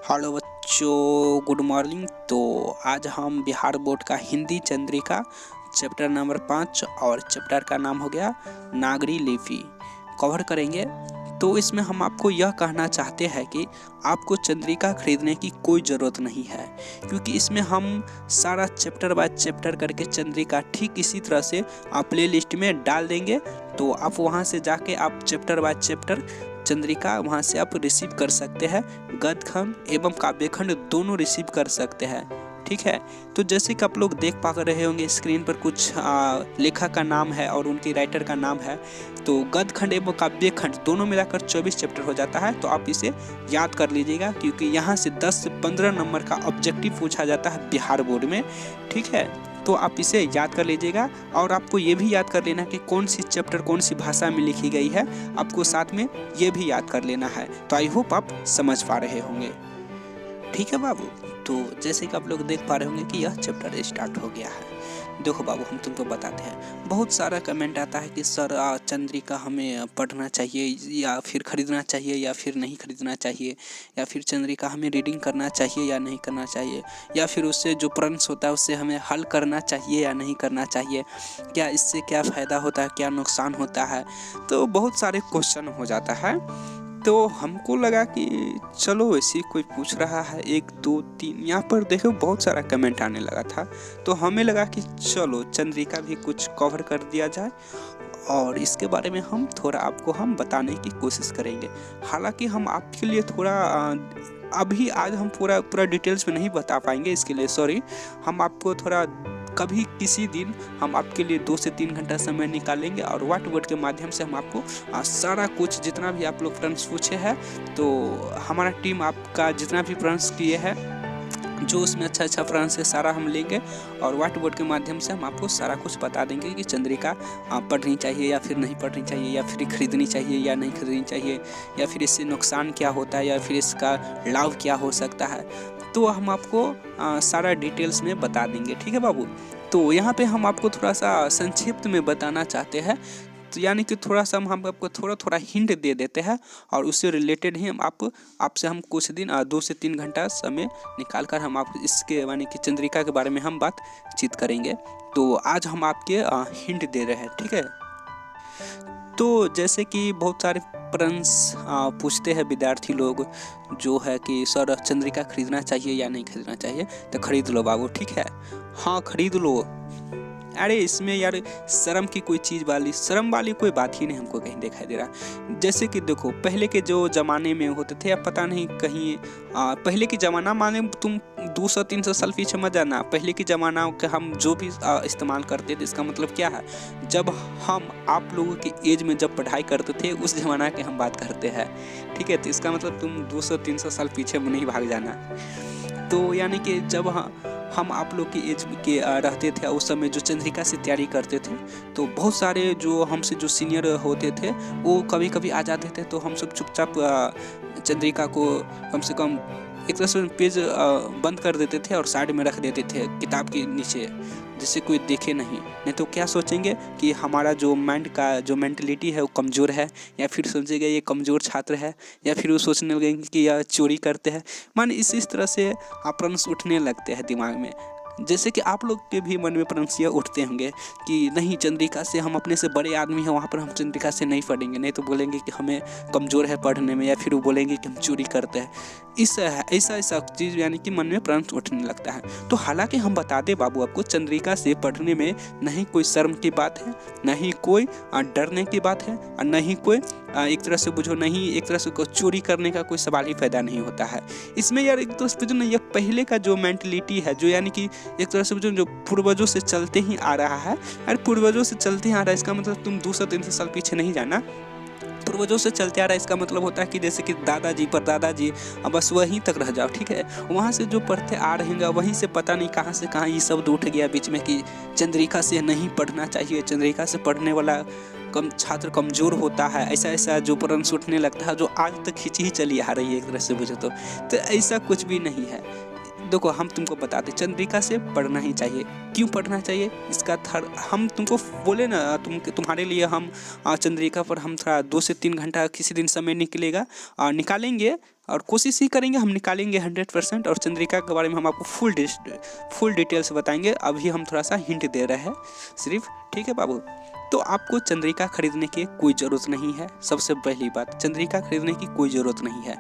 Hello बच्चों, good morning. तो आज हम बिहार बोर्ड का हिंदी चंद्रिका चैप्टर नंबर 5 और चैप्टर का नाम हो गया नागरी लिपि कवर करेंगे। तो इसमें हम आपको यह कहना चाहते हैं कि आपको चंद्रिका खरीदने की कोई ज़रूरत नहीं है, क्योंकि इसमें हम सारा चैप्टर बाय चैप्टर करके चंद्रिका ठीक इसी तरह से प्ले लिस्ट में डाल देंगे। तो आप वहां से जाके आप चैप्टर बाय चैप्टर चंद्रिका वहां से आप रिसीव कर सकते हैं। गद्य खंड एवं काव्य खंड दोनों रिसीव कर सकते हैं, ठीक है। तो जैसे कि आप लोग देख पा रहे होंगे स्क्रीन पर कुछ लेखक का नाम है और उनके राइटर का नाम है। तो गद्य खंड एवं काव्य खंड दोनों मिलाकर 24 चैप्टर हो जाता है। तो आप इसे याद कर लीजिएगा, क्योंकि यहाँ से 10 से 15 नंबर का ऑब्जेक्टिव पूछा जाता है बिहार बोर्ड में, ठीक है। तो आप इसे याद कर लीजिएगा और आपको ये भी याद कर लेना कि कौन सी चैप्टर कौन सी भाषा में लिखी गई है, आपको साथ में ये भी याद कर लेना है। तो आई होप आप समझ पा रहे होंगे, ठीक है बाबू। तो जैसे कि आप लोग देख पा रहे होंगे कि यह चैप्टर स्टार्ट हो गया है। देखो बाबू, हम तुमको बताते हैं। बहुत सारा कमेंट आता है कि सर चंद्रिका हमें पढ़ना चाहिए या फिर खरीदना चाहिए या फिर नहीं खरीदना चाहिए, या फिर चंद्रिका हमें रीडिंग करना चाहिए या नहीं करना चाहिए, या फिर उससे जो प्रश्न होता है उससे हमें हल करना चाहिए या नहीं करना चाहिए, क्या इससे क्या फ़ायदा होता है, क्या नुकसान होता है। तो बहुत सारे क्वेश्चन हो जाता है। तो हमको लगा कि चलो ऐसे कोई पूछ रहा है 1 2 3, यहाँ पर देखो बहुत सारा कमेंट आने लगा था। तो हमें लगा कि चलो चंद्रिका भी कुछ कवर कर दिया जाए और इसके बारे में हम थोड़ा आपको हम बताने की कोशिश करेंगे। हालांकि हम आपके लिए थोड़ा अभी आज हम पूरा डिटेल्स में नहीं बता पाएंगे, इसके लिए सॉरी। हम आपको थोड़ा कभी किसी दिन हम आपके लिए 2 से 3 घंटा समय निकालेंगे और व्हाइट बोर्ड के माध्यम से हम आपको सारा कुछ जितना भी आप लोग प्रश्न पूछे हैं, तो हमारा टीम आपका जितना भी प्रश्न किए हैं जो उसमें अच्छा प्रश्न है सारा हम लेंगे और व्हाइट बोर्ड के माध्यम से हम आपको सारा कुछ बता देंगे कि चंद्रिका पढ़नी चाहिए या फिर नहीं पढ़नी चाहिए, या फिर खरीदनी चाहिए या नहीं खरीदनी चाहिए, या फिर इससे नुकसान क्या होता है या फिर इसका लाभ क्या हो सकता है। तो हम आपको सारा डिटेल्स में बता देंगे, ठीक है बाबू। तो यहाँ पे हम आपको थोड़ा सा संक्षिप्त में बताना चाहते हैं। तो यानी कि थोड़ा सा हम आपको थोड़ा हिंट दे देते हैं और उससे रिलेटेड ही हम आपसे हम कुछ दिन 2 से 3 घंटा समय निकाल कर हम आप इसके यानी कि चंद्रिका के बारे में हम बातचीत करेंगे। तो आज हम आपके हिंट दे रहे हैं, ठीक है। तो जैसे कि बहुत सारे प्रश्न पूछते हैं विद्यार्थी लोग, जो है कि सर चंद्रिका खरीदना चाहिए या नहीं खरीदना चाहिए। तो खरीद लो बाबू, ठीक है। हाँ खरीद लो। अरे इसमें यार शर्म की कोई चीज़ वाली शर्म वाली कोई बात ही नहीं हमको कहीं दिखाई दे रहा। जैसे कि देखो पहले के जो ज़माने में होते थे, अब पता नहीं कहीं पहले की ज़माना माने तुम 200-300 साल पीछे मत जाना। पहले की ज़माना के हम जो भी इस्तेमाल करते थे, इसका मतलब क्या है, जब हम आप लोगों की एज में जब पढ़ाई करते थे उस ज़माना की हम बात करते हैं, ठीक है। तो इसका मतलब तुम 200-300 साल पीछे नहीं भाग जाना। तो यानी कि जब हम आप लोग की एज के रहते थे उस समय जो चंद्रिका से तैयारी करते थे, तो बहुत सारे जो हमसे जो सीनियर होते थे वो कभी कभी आ जाते थे। तो हम सब चुपचाप चंद्रिका को कम से कम एक तरह से पेज बंद कर देते थे और साइड में रख देते थे किताब के नीचे, जिससे कोई देखे नहीं तो क्या सोचेंगे कि हमारा जो माइंड का जो मेंटलिटी है वो कमज़ोर है, या फिर सोचेंगे ये कमज़ोर छात्र है, या फिर वो सोचने लगेंगे कि यह चोरी करते हैं। मान इस तरह से प्रश्न उठने लगते हैं दिमाग में। जैसे कि आप लोग के भी मन में प्रश्न ये उठते होंगे कि नहीं चंद्रिका से हम अपने से बड़े आदमी हैं, वहाँ पर हम चंद्रिका से नहीं पढ़ेंगे, नहीं तो बोलेंगे कि हमें कमज़ोर है पढ़ने में, या फिर वो बोलेंगे कि हम चोरी करते हैं। ऐसा चीज़ यानी कि मन में प्रश्न उठने लगता है। तो हालांकि हम बता दें बाबू आपको, चंद्रिका से पढ़ने में नहीं कोई शर्म की बात है, नहीं कोई डरने की बात है, और नहीं कोई एक तरह से बुझो नहीं एक तरह से चोरी करने का कोई सवाल ही पैदा नहीं होता है इसमें यार। एक तरह से जो ये पहले का जो मेंटलिटी है, जो यानी कि एक तरह से जो पूर्वजों से चलते ही आ रहा है, अरे पूर्वजों से चलते ही आ रहा है, इसका मतलब तुम 200-300 साल पीछे नहीं जाना। पूर्वजों से चलते आ रहा है, इसका मतलब होता है कि जैसे कि दादाजी परदादाजी बस वहीं तक रह जाओ, ठीक है। वहाँ से जो पढ़ते आ रहेंगे वहीं से पता नहीं कहाँ से कहाँ ये शब्द उठ गया बीच में कि चंद्रिका से नहीं पढ़ना चाहिए, चंद्रिका से पढ़ने वाला छात्र कमज़ोर होता है। ऐसा जो प्रश्न उठने लगता है जो आज तक खींची ही चली आ रही है एक तरह से बुझो तो ऐसा कुछ भी नहीं है। देखो हम तुमको बताते चंद्रिका से पढ़ना ही चाहिए। क्यों पढ़ना चाहिए इसका हम तुमको बोले ना, तुम्हारे लिए हम चंद्रिका पर हम थोड़ा 2 से 3 घंटा किसी दिन समय निकलेगा निकालेंगे और कोशिश ही करेंगे, हम निकालेंगे 100%। और चंद्रिका के बारे में हम आपको फुल डिटेल्स बताएंगे। अभी हम थोड़ा सा हिंट दे रहे हैं सिर्फ, ठीक है बाबू। तो आपको चंद्रिका खरीदने की कोई ज़रूरत नहीं है। सबसे पहली बात, चंद्रिका खरीदने की कोई ज़रूरत नहीं है।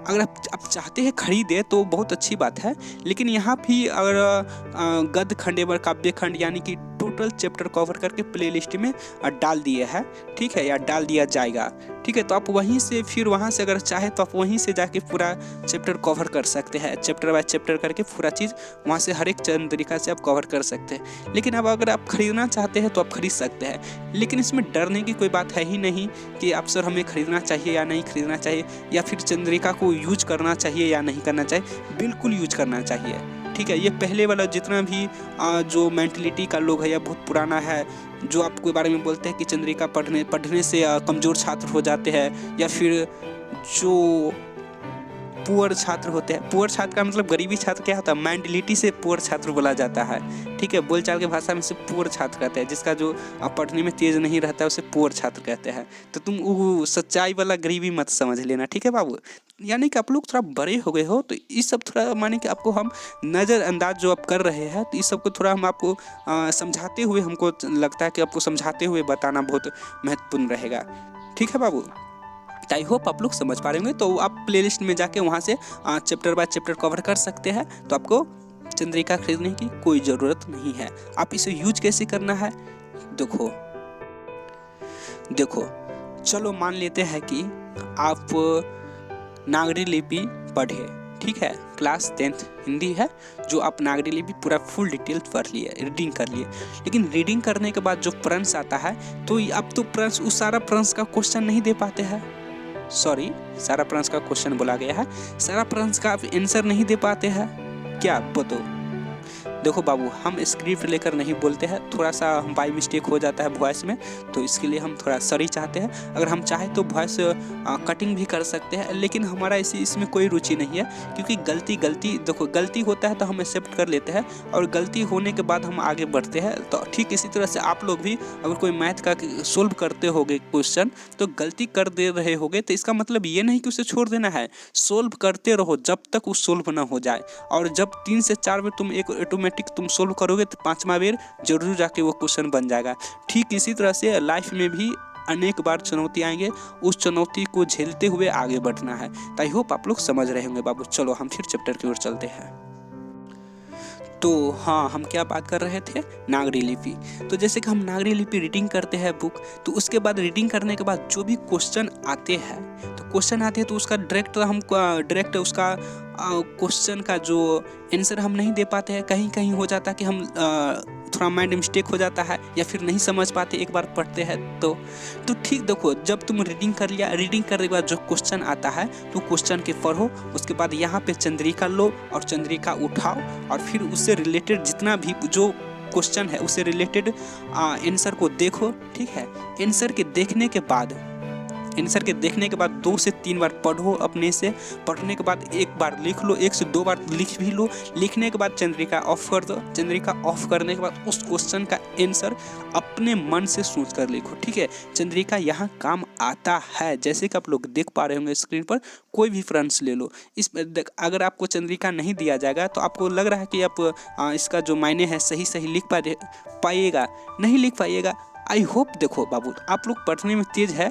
अगर आप चाहते हैं खरीदे तो बहुत अच्छी बात है, लेकिन यहाँ भी अगर गद्य खंडेबर काव्य खंड यानी कि टोटल चैप्टर कवर करके प्लेलिस्ट में डाल दिए हैं, ठीक है, या डाल दिया जाएगा, ठीक है। तो आप वहीं से फिर वहाँ से अगर चाहे तो आप वहीं से जाके पूरा चैप्टर कवर कर सकते हैं, चैप्टर बाय चैप्टर करके पूरा चीज़ वहाँ से हर एक तरीका से आप कवर कर सकते हैं। लेकिन अब अगर आप खरीदना चाहते हैं तो आप खरीद सकते हैं, लेकिन इसमें डरने की कोई बात है ही नहीं कि आप सर हमें खरीदना चाहिए या नहीं खरीदना चाहिए, या फिर चंद्रिका को यूज करना चाहिए या नहीं करना चाहिए। बिल्कुल यूज करना चाहिए, ठीक है। ये पहले वाला जितना भी जो मेंटलिटी का लोग है या बहुत पुराना है, जो आपके बारे में बोलते हैं कि चंद्रिका पढ़ने से कमज़ोर छात्र हो जाते हैं, या फिर जो पुअर छात्र होते हैं, पुअर छात्र का मतलब गरीबी छात्र क्या होता है, मेंटलिटी से पुअर छात्र बोला जाता है, ठीक है। बोलचाल की भाषा में से पुअर छात्र कहते हैं, जिसका जो पढ़ने में तेज नहीं रहता है उसे पुअर छात्र कहते हैं। तो तुम वो सच्चाई वाला गरीबी मत समझ लेना, ठीक है बाबू। यानी कि आप लोग थोड़ा बड़े हो गए हो, तो ये सब थोड़ा माने कि आपको हम नज़रअंदाज जो आप कर रहे हैं, तो इस सब को थोड़ा हम आपको समझाते हुए, हमको लगता है कि आपको समझाते हुए बताना बहुत महत्वपूर्ण रहेगा, ठीक है बाबू। आई होप आप लोग समझ पा रहे होंगे। तो आप प्लेलिस्ट में जाके वहाँ से चैप्टर बाय चैप्टर कवर कर सकते हैं। तो आपको चंद्रिका खरीदने की कोई ज़रूरत नहीं है। आप इसे यूज कैसे करना है, देखो चलो मान लेते हैं कि आप नागरी लिपि पढ़े, ठीक है, क्लास 10th हिंदी है, जो आप नागरी लिपि पूरा फुल डिटेल पढ़ लिए, रीडिंग कर लिए। लेकिन रीडिंग करने के बाद जो प्रश्न आता है, तो आप तो प्रश्न उस सारा प्रश्न का क्वेश्चन नहीं दे पाते हैं। सॉरी, सारा प्रश्न का क्वेश्चन बोला गया है, सारा प्रश्न का आप आंसर नहीं दे पाते हैं क्या, बताओ। देखो बाबू, हम स्क्रिप्ट लेकर नहीं बोलते हैं, थोड़ा सा बाई मिस्टेक हो जाता है वॉइस में, तो इसके लिए हम थोड़ा सॉरी चाहते हैं। अगर हम चाहें तो वॉइस कटिंग भी कर सकते हैं, लेकिन हमारा इसमें कोई रुचि नहीं है, क्योंकि गलती होता है तो हम एक्सेप्ट कर लेते हैं, और गलती होने के बाद हम आगे बढ़ते हैं। तो ठीक इसी तरह से आप लोग भी अगर कोई मैथ का सोल्व करते होगे क्वेश्चन, तो गलती कर दे रहे होगे, तो इसका मतलब ये नहीं कि उसे छोड़ देना है, सोल्व करते रहो जब तक वो सोल्व ना हो जाए। और जब 3 से 4 बार तुम एक ऑटोमेटिक तुम सोल्व करोगे, तो 5वां बार जरूर जाके वो क्वेश्चन बन जाएगा। ठीक इसी तरह से लाइफ में भी अनेक बार चुनौती आएंगे, उस चुनौती को झेलते हुए आगे बढ़ना है। तो आई होप आप लोग समझ रहे होंगे बाबू। चलो हम फिर चैप्टर की ओर चलते हैं। तो हाँ, हम क्या बात कर रहे थे, नागरी लिपि। तो जैसे कि हम नागरी लिपि रीडिंग करते हैं बुक, तो उसके बाद रीडिंग करने के बाद जो भी क्वेश्चन आते हैं, तो उसका डायरेक्ट उसका क्वेश्चन का जो आंसर हम नहीं दे पाते हैं। कहीं कहीं हो जाता है कि हम थोड़ा माइंड मिस्टेक हो जाता है, या फिर नहीं समझ पाते एक बार पढ़ते हैं तो ठीक देखो, जब तुम रीडिंग कर लिया, रीडिंग करने के बाद जो क्वेश्चन आता है तो क्वेश्चन के पढ़ो, उसके बाद यहाँ पे चंद्रिका लो और चंद्रिका उठाओ, और फिर उससे रिलेटेड जितना भी जो क्वेश्चन है उससे रिलेटेड आंसर को देखो, ठीक है। आंसर के देखने के बाद 2 से 3 बार पढ़ो अपने से। पढ़ने के बाद एक बार लिख लो, 1 से 2 बार लिख भी लो। लिखने के बाद चंद्रिका ऑफ कर दो। चंद्रिका ऑफ करने के बाद उस क्वेश्चन का आंसर अपने मन से सोच कर लिखो, ठीक है। चंद्रिका यहाँ काम आता है, जैसे कि आप लोग देख पा रहे होंगे स्क्रीन पर। कोई भी फ्रेंड्स ले लो, अगर आपको चंद्रिका नहीं दिया जाएगा तो आपको लग रहा है कि आप इसका जो मायने है सही लिख पाइएगा, नहीं लिख पाइएगा। आई होप देखो बाबू, आप लोग पढ़ने में तेज है,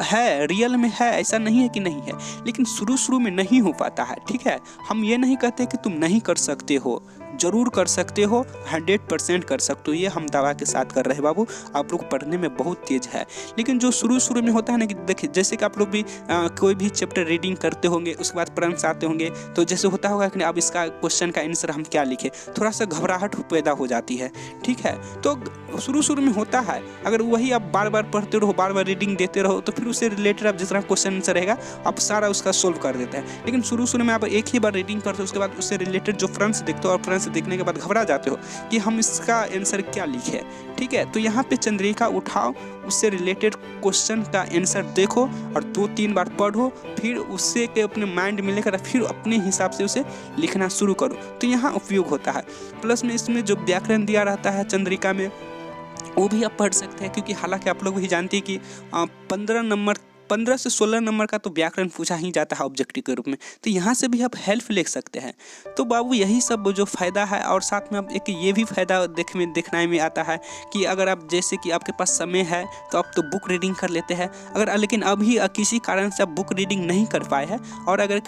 रियल में है, ऐसा नहीं है कि नहीं है, लेकिन शुरू में नहीं हो पाता है, ठीक है। हम ये नहीं कहते कि तुम नहीं कर सकते हो, जरूर कर सकते हो, 100% कर सकते हो, ये हम दावा के साथ कर रहे हैं बाबू। आप लोग पढ़ने में बहुत तेज है, लेकिन जो शुरू में होता है ना, कि देखिए जैसे कि आप लोग भी कोई भी चैप्टर रीडिंग करते होंगे, उसके बाद प्रश्न आते होंगे, तो जैसे होता होगा कि अब इसका क्वेश्चन का आंसर हम क्या लिखें, थोड़ा सा घबराहट पैदा हो जाती है, ठीक है। तो शुरू में होता है, अगर वही आप बार बार पढ़ते रहो, बार बार रीडिंग देते रहो, तो फिर उससे रिलेटेड आप जितना क्वेश्चन आंसर रहेगा आप सारा उसका सोल्व कर देते हैं। लेकिन शुरू में आप एक ही बार रीडिंग करते हो, उसके बाद उससे रिलेटेड जो फ्रेंड्स देखते हो, और फ्रेंड्स देखने के बाद घबरा जाते हो कि हम इसका आंसर क्या लिखे, ठीक है। तो यहाँ पे चंद्रिका उठाओ, उससे रिलेटेड क्वेश्चन का आंसर देखो और 2-3 बार पढ़ो, फिर उससे के अपने माइंड में लेकर फिर अपने हिसाब से उसे लिखना शुरू करो, तो यहाँ उपयोग होता है। प्लस में इसमें जो व्याकरण दिया रहता है चंद्रिका में, वो भी आप पढ़ सकते हैं, क्योंकि हालांकि आप लोग भी जानते हैं कि 15 नंबर 15 से 16 नंबर का तो व्याकरण पूछा ही जाता है ऑब्जेक्टिव के रूप में, तो यहाँ से भी आप हेल्प ले सकते हैं। तो बाबू यही सब जो फ़ायदा है, और साथ में अब एक ये भी फ़ायदा देखने में आता है कि अगर आप जैसे कि आपके पास समय है तो आप तो बुक रीडिंग कर लेते हैं, अगर लेकिन अभी किसी कारण से आप बुक रीडिंग नहीं कर पाए हैं और अगर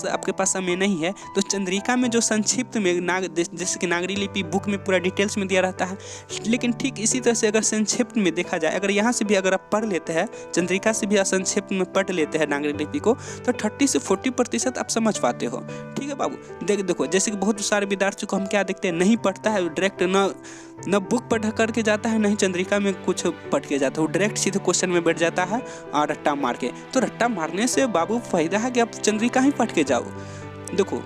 आपके पास समय नहीं है तो चंद्रिका में जो संक्षिप्त में जैसे कि नागरी लिपि बुक में पूरा डिटेल्स में दिया रहता है, लेकिन ठीक इसी तरह से अगर संक्षिप्त में देखा जाए, अगर यहाँ से भी अगर आप पढ़ लेते हैं, चंद्रिका से भी संक्षिप्त में पढ़ लेते हैं नागरी लिपि को, तो 30 से 40% आप समझ पाते हो। ठीक है बाबू, देखो जैसे कि बहुत सारे विद्यार्थी को हम क्या देखते हैं, नहीं पढ़ता है, डायरेक्ट न बुक पढ़ करके जाता है, नहीं चंद्रिका में कुछ पढ़ के जाता है, वो डायरेक्ट सीधे क्वेश्चन में बैठ जाता है और रट्टा मार के। तो रट्टा मारने से बाबू फायदा है कि आप चंद्रिका ही पढ़ के जाओ। देखो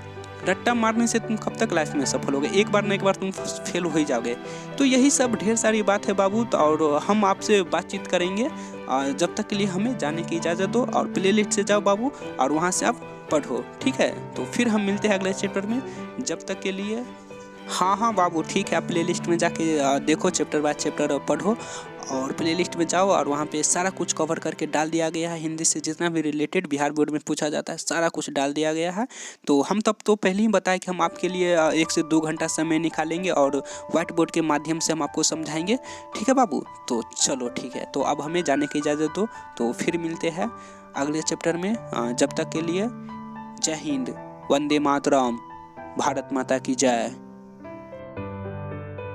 रट्टा मारने से तुम कब तक लाइफ में सफल होगे, एक बार न एक बार तुम फेल हो ही जाओगे। तो यही सब ढेर सारी बात है बाबू, तो और हम आपसे बातचीत करेंगे। जब तक के लिए हमें जाने की इजाज़त दो और प्लेलिस्ट से जाओ बाबू और वहाँ से आप पढ़ो। ठीक है, तो फिर हम मिलते हैं अगले चैप्टर में। जब तक के लिए हाँ बाबू ठीक है, आप प्लेलिस्ट में जाके देखो, चैप्टर बाय चैप्टर पढ़ो और प्लेलिस्ट में जाओ और वहाँ पे सारा कुछ कवर करके डाल दिया गया है। हिंदी से जितना भी रिलेटेड बिहार बोर्ड में पूछा जाता है सारा कुछ डाल दिया गया है। तो हम तब तो पहले ही बताए कि हम आपके लिए 1 से 2 घंटा समय निकालेंगे और व्हाइट बोर्ड के माध्यम से हम आपको समझाएंगे। ठीक है बाबू, तो चलो ठीक है, तो अब हमें जाने की इजाज़त दो, तो फिर मिलते हैं अगले चैप्टर में। जब तक के लिए जय हिंद, वंदे मातरम, भारत माता की जय।